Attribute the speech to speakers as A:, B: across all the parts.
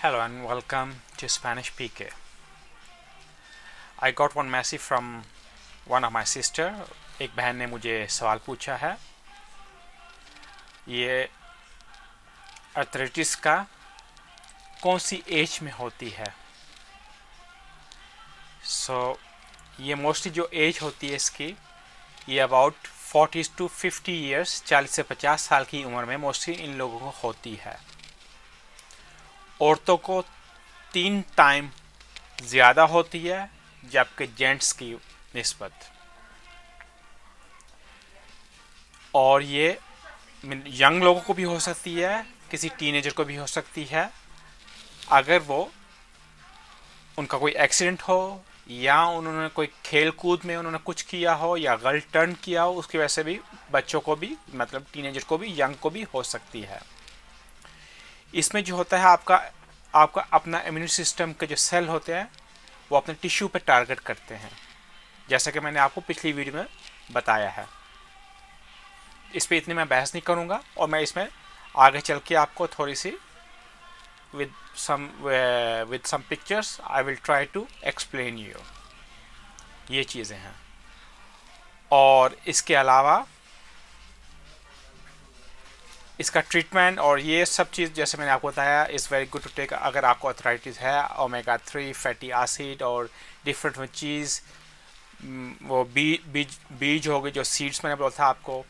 A: Hello and welcome to Spanish PK. I got one message from one of my sister. एक बहन ने मुझे सवाल पूछा है, ये अर्थराइटिस का कौन सी एज में होती है। ये मोस्टली जो एज होती है इसकी, ये अबाउट 40 to 50 ईयर्स, 40 से 50 साल की उम्र में मोस्टली इन लोगों को होती है। औरतों को 3 टाइम ज़्यादा होती है जबकि जेंट्स की निस्बत। और ये यंग लोगों को भी हो सकती है, किसी टीनेजर को भी हो सकती है, अगर वो उनका कोई एक्सीडेंट हो या उन्होंने कोई खेल कूद में उन्होंने कुछ किया हो या गलत टर्न किया हो, उसकी वजह से भी बच्चों को भी, मतलब टीनेजर को भी, यंग को भी हो सकती है। इसमें जो होता है आपका अपना इम्यून सिस्टम के जो सेल होते हैं वो अपने टिश्यू पे टारगेट करते हैं, जैसा कि मैंने आपको पिछली वीडियो में बताया है। इस पे इतनी मैं बहस नहीं करूँगा और मैं इसमें आगे चल के आपको थोड़ी सी with some pictures I will try to explain you ये चीज़ें हैं। और इसके अलावा इसका ट्रीटमेंट और ये सब चीज़ जैसे मैंने आपको बताया, is very good to take. अगर आपको अर्थराइटिस है, ओमेगा 3 फैटी एसिड और डिफरेंट चीज़, वो बीज हो गए जो सीड्स मैंने बोला था आपको,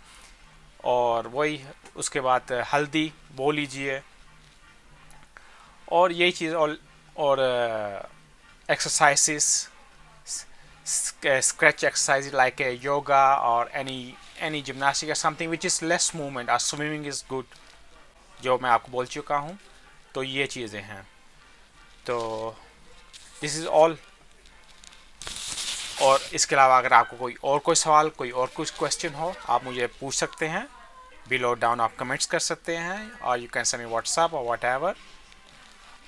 A: और वही उसके बाद हल्दी वो लीजिए, और यही चीज़ और exercises, scratch exercise like a yoga or any gymnastic or something which is less movement, or swimming is good, जो मैं आपको बोल चुका हूँ। तो ये चीज़ें हैं। तो दिस इज़ ऑल। और इसके अलावा अगर आपको कोई सवाल, कोई और कुछ क्वेश्चन हो, आप मुझे पूछ सकते हैं। बिलो डाउन आप कमेंट्स कर सकते हैं, और you can send me WhatsApp और वट एवर।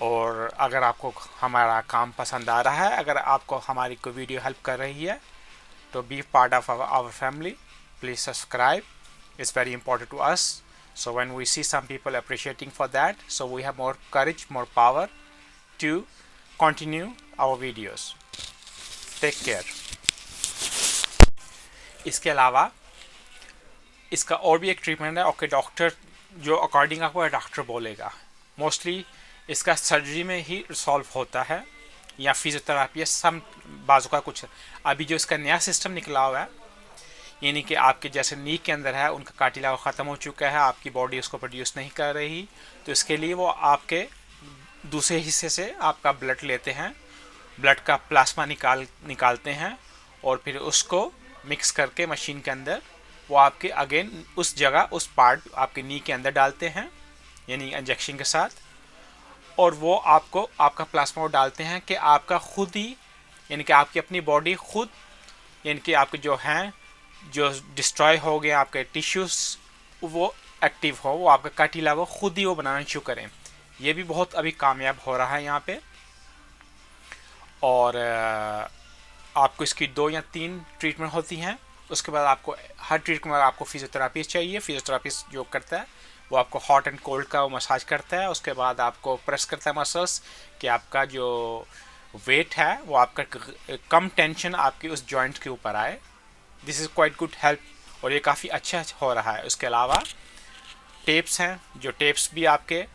A: और अगर आपको हमारा काम पसंद आ रहा है, अगर आपको हमारी कोई वीडियो हेल्प कर रही है, तो be part of our family, please subscribe, it's very important to us. So when we see some people appreciating for that, so we have more courage, more power to continue our videos. Take care. इसके अलावा इसका और भी एक treatment है। Okay, doctor जो according आपको doctor बोलेगा, मोस्टली इसका सर्जरी में ही सॉल्व होता है, या फिजियोथेरापी या सम बाजू का कुछ। अभी जो इसका नया सिस्टम निकला हुआ है, यानी कि आपके जैसे नी के अंदर है, उनका कार्टिलेज ख़त्म हो चुका है, आपकी बॉडी उसको प्रोड्यूस नहीं कर रही, तो इसके लिए वो आपके दूसरे हिस्से से आपका ब्लड लेते हैं, ब्लड का प्लाज्मा निकालते हैं, और फिर उसको मिक्स करके मशीन के अंदर वो आपके अगेन उस जगह, उस पार्ट आपके नी के अंदर डालते हैं, यानी इंजेक्शन के साथ। और वो आपको आपका प्लाज्मा डालते हैं कि आपका खुद ही, यानी कि आपकी अपनी बॉडी खुद, यानी कि आपके जो हैं, जो डिस्ट्रॉय हो गए आपके टिश्यूज़, वो एक्टिव हो, वो आपका कार्टिलेज को खुद ही वो बनाना शुरू करें। ये भी बहुत अभी कामयाब हो रहा है यहाँ पे। और आपको इसकी 2 या 3 ट्रीटमेंट होती हैं। उसके बाद आपको हर ट्रीटमेंट में आपको फिजियोथेरापी चाहिए। फिजियोथेरापिस्ट जो करता है वो आपको हॉट एंड कोल्ड का वो मसाज करता है, उसके बाद आपको प्रेस करता है मसल्स, कि आपका जो वेट है वो आपका कम टेंशन आपकी उस जॉइंट के ऊपर आए। This is quite good help, और ये काफ़ी अच्छा हो रहा है। उसके अलावा टेप्स हैं, जो टेप्स भी आपके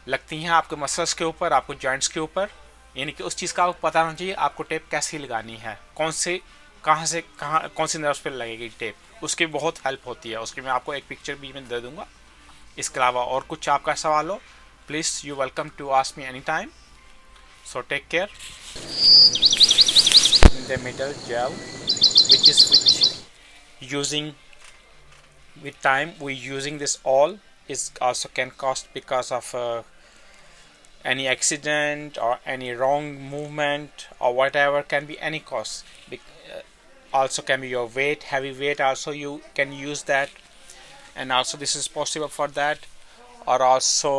A: लगती हैं आपके मसल्स के ऊपर, आपको जॉइंट्स के ऊपर, यानी कि उस चीज़ का आपको पता होना चाहिए आपको टेप कैसी लगानी है, कौन से कौन सी नर्व्स पे लगेगी टेप, उसकी बहुत हेल्प होती है। उसकी मैं आपको एक पिक्चर भी मैं दे दूँगा। इसके अलावा और कुछ आपका सवाल हो, please you welcome to ask me any time. So take care. In the middle gel, which using with time we using this all is also can cost because of any accident or any wrong movement or whatever, can be any cost. Also can be your weight, heavy weight, also you can use that, and also this is possible for that. Or also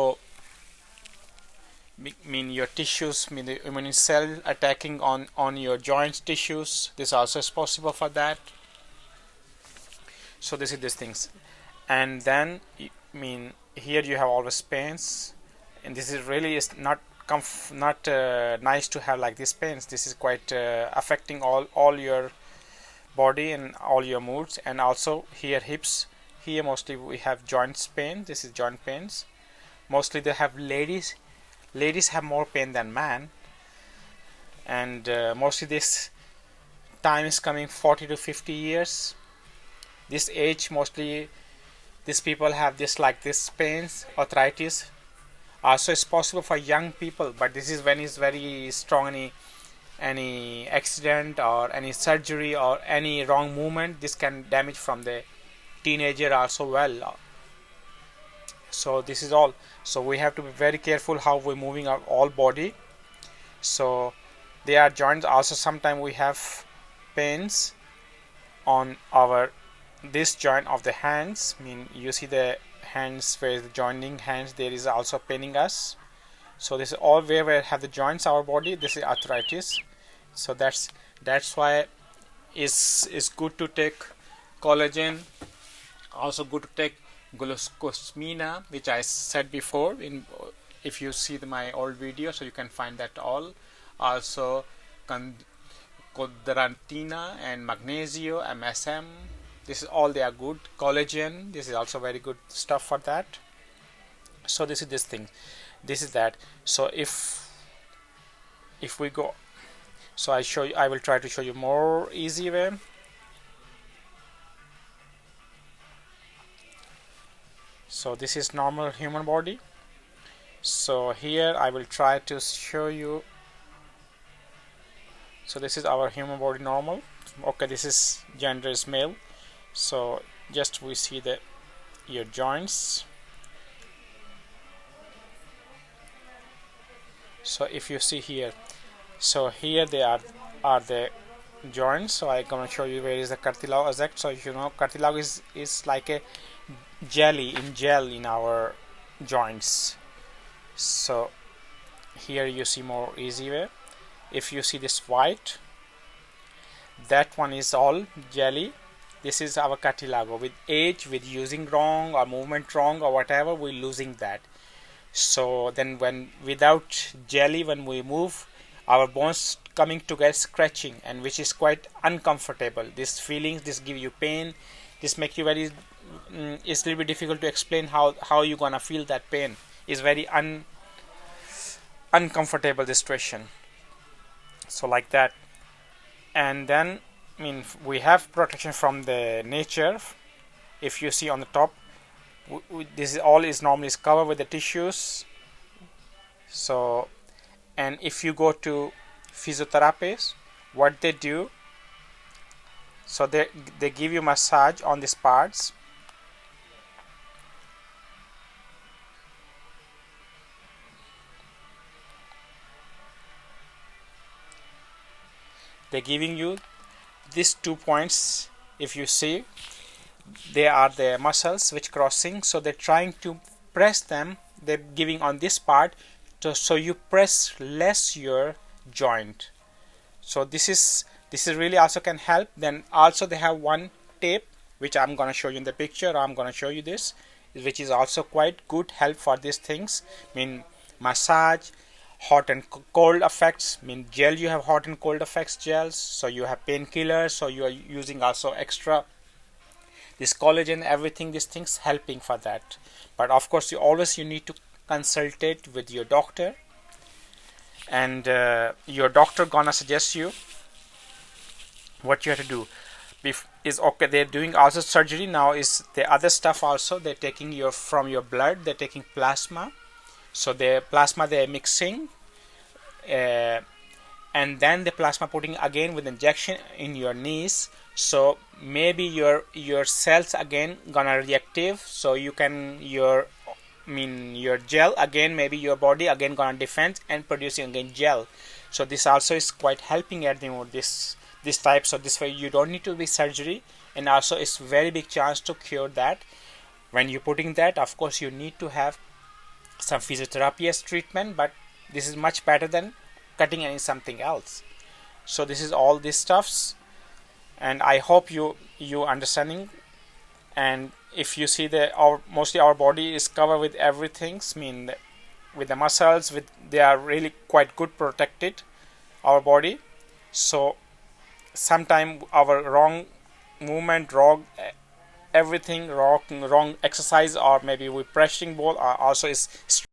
A: mean your tissues, mean the immune cell attacking on your joints tissues, this also is possible for that. So this is these things. And then mean here you have always pains, and this is really is not not nice to have like this pains. This is quite affecting all your body and all your moods. And also here hips, here mostly we have joints pain. This is joint pains. Mostly they have ladies have more pain than man, and mostly this time is coming 40 to 50 years. This age mostly these people have this like this pains, arthritis. Also it's possible for young people, but this is when it's very strong. Any accident or any surgery or any wrong movement, this can damage from the teenager also well. So this is all. So we have to be very careful how we're moving our all body. So there are joints also. Sometimes we have pains on our this joint of the hands. I mean, you see the hands where the joining hands, there is also paining us. So this is all where we have the joints our body. This is arthritis. So that's why it's good to take collagen. Also good to take glucosamine, which I said before. If you see my old video, so you can find that all. Also chondroitina and magnesium, MSM. This is all, they are good. Collagen, this is also very good stuff for that. So this is this thing, this is that. So if we go, so I will try to show you more easy way. So this is normal human body. So here I will try to show you. So this is our human body normal. Okay, this is gender is male. So just we see your joints. So if you see here, so here they are the joints. So I'm gonna show you where is the cartilage exact. So you know cartilage is like a gel in our joints. So here you see more easy way. If you see this white, that one is all jelly. This is our cartilago. With age, with using wrong or movement wrong or whatever, we're losing that. So then when without jelly, when we move, our bones coming together scratching, and which is quite uncomfortable. This feelings, this give you pain, this make you very it's a little bit difficult to explain how you gonna feel that pain. Is very uncomfortable, this situation. So like that. And then I mean we have protection from the nature. If you see on the top, this is all is normally is covered with the tissues. So, and if you go to physiotherapists, what they do, so they give you massage on these parts. They're giving you these 2 points. If you see, they are the muscles which crossing, so they're trying to press them. They're giving on this part so you press less your joint. So this is really also can help. Then also they have one tape which I'm gonna show you in the picture. I'm gonna show you this, which is also quite good help for these things. I mean massage, hot and cold effects. I mean gel, you have hot and cold effects gels, so you have painkillers, so you are using also extra this collagen, everything, these things helping for that. But of course you need to consultate with your doctor, and your doctor gonna suggest you what you have to do. Is okay, they're doing also surgery now. Is the other stuff also, they're taking from your blood, they're taking plasma. So the plasma they're mixing, and then the plasma putting again with injection in your knees. So maybe your cells again gonna reactive, so you can your gel again, maybe your body again gonna defend and producing again gel. So this also is quite helping at the moment, this type. So this way you don't need to be surgery, and also it's very big chance to cure that. When you're putting that, of course you need to have some physiotherapy as treatment, but this is much better than cutting any something else. So this is all these stuffs, and I hope you understanding. And if you see mostly our body is covered with everything. I mean with the muscles, with they are really quite good protected our body. So sometimes our wrong movement, wrong everything, wrong exercise, or maybe we pressing ball also is